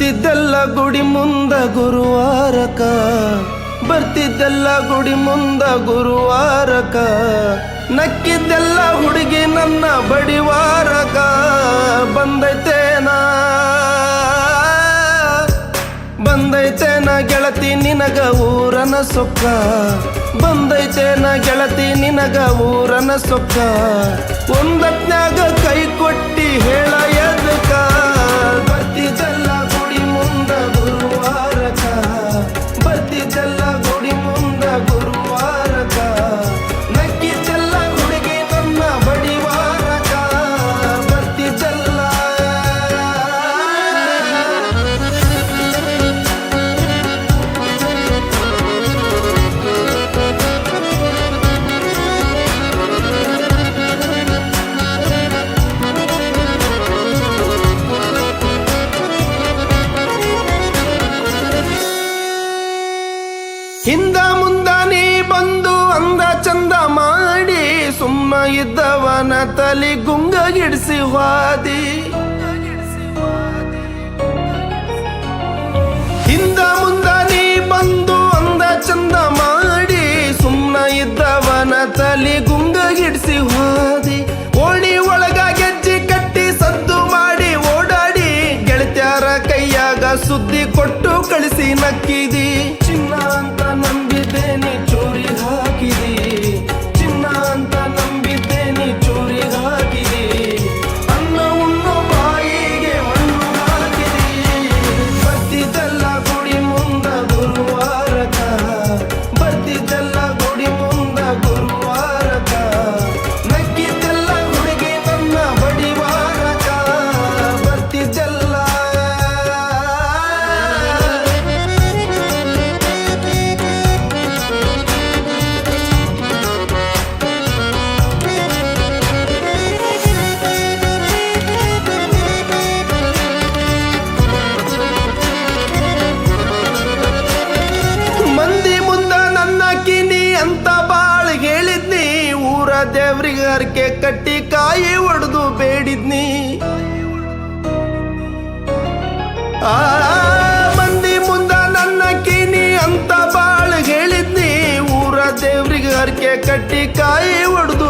ಬರ್ತಿದ್ದೆಲ್ಲ ಗುಡಿ ಮುಂದ ಗುರುವಾರಕ, ಬರ್ತಿದ್ದೆಲ್ಲ ಗುಡಿ ಮುಂದ ಗುರುವಾರಕ, ನಕ್ಕಿದ್ದೆಲ್ಲ ಹುಡುಗಿ ನನ್ನ ಬಡಿವಾರಕ. ಬಂದೈತೇನ ಗೆಳತಿ ನಿನಗ ಊರನ ಸೊಕ್ಕ, ಬಂದೈತೇನ ಗೆಳತಿ ನಿನಗ ಊರನ ಸೊಕ್ಕ. ಒಂದತ್ನ್ಯಾಗ ಕೈ ಕೊಟ್ಟಿ ಹೇಳ ಎದಕ, ಬರ್ತಿದ್ದೆಲ್ಲ ಗುಡಿ ಮುಂದ ಗುರುವಾರಕ, ಬರ್ತಿದ್ದೆಲ್ಲ ಗುಡಿ ಮುಂದ ಗುರುವಾರಕ, ನಕ್ಕಿದ್ದೆಲ್ಲ ಹುಡುಗಿ ನನ್ನ ಬಡಿವಾರಕ. ಬರ್ತಿದ್ದೆಲ್ಲ ಹಿಂದ ಮುಂದ ನೀ ಬಂದು ಅಂದ ಚಂದ ಮಾಡಿ, ಸುಮ್ಮ ಇದ್ದವನ ತಲಿ ಗುಂಗಗಿಡಿಸಿ ವಾದಿ. ಹಿಂದ ಮುಂದ ನೀ ಬಂದು ಅಂದ ಚಂದ ಮಾಡಿ, ಸುಮ್ಮ ಇದ್ದವನ ತಲಿ ಗುಂಗಗಿಡಿಸಿ ವಾದಿ. ಓಣಿ ಒಳಗ ಗೆಜ್ಜಿ ಕಟ್ಟಿ ಸದ್ದು ಮಾಡಿ ಓಡಾಡಿ, ಗೆಳತ್ಯಾರ ಕೈಯಾಗ ಸುದ್ದಿ ಕೊಟ್ಟು ಕಳಿಸಿ ನಕ್ಕಿದಿ. ಚಿನ್ನ ಅಂತ ನಂಬಿದ್ದೇನೆ ಚೋರಿ ಹಾಕಿದಿ, ಚಿನ್ನ ಅಂತ ನಂಬಿದ್ದೇನೆ ಚೋರಿ ಹಾಕಿದಿ. ಅನ್ನ ಉಣ್ಣು ಬಾಯಿಗೆ ಮಣ್ಣು ಹಾಕಿದಿ. ಬರ್ತಿದ್ದೆಲ್ಲ ಗುಡಿ ಮುಂದ ಗುರುವಾರಕ, ಬರ್ತಿದ್ದೆಲ್ಲ ಗುಡಿ ಮುಂದ ಗುರುವಾರಕ, ನಕ್ಕಿದ್ದೆಲ್ಲ ಹುಡುಗಿ ನನ್ನ ಬಡಿವಾರಕ. ಬರ್ತಿದ್ದೆಲ್ಲ ಮಂದಿ ಮುಂದ ನನ್ನ ಕಿನಿ ಅಂತ ಬಾಳ್ ಹೇಳಿದ್ನಿ, ಊರ ದೇವ್ರಿಗೆ ಹರಕೆ ಕಟ್ಟಿ ಕಾಯಿ ಒಡೆದು ಬೇಡಿದ್ನಿ. ಆ ಮಂದಿ ಮುಂದ ನನ್ನ ಕಿನಿ ಅಂತ ಬಾಳ್ ಹೇಳಿದ್ನಿ, ಊರ ದೇವ್ರಿಗೆ ಹರಕೆ ಕಟ್ಟಿ ಕಾಯಿ ಒಡೆದು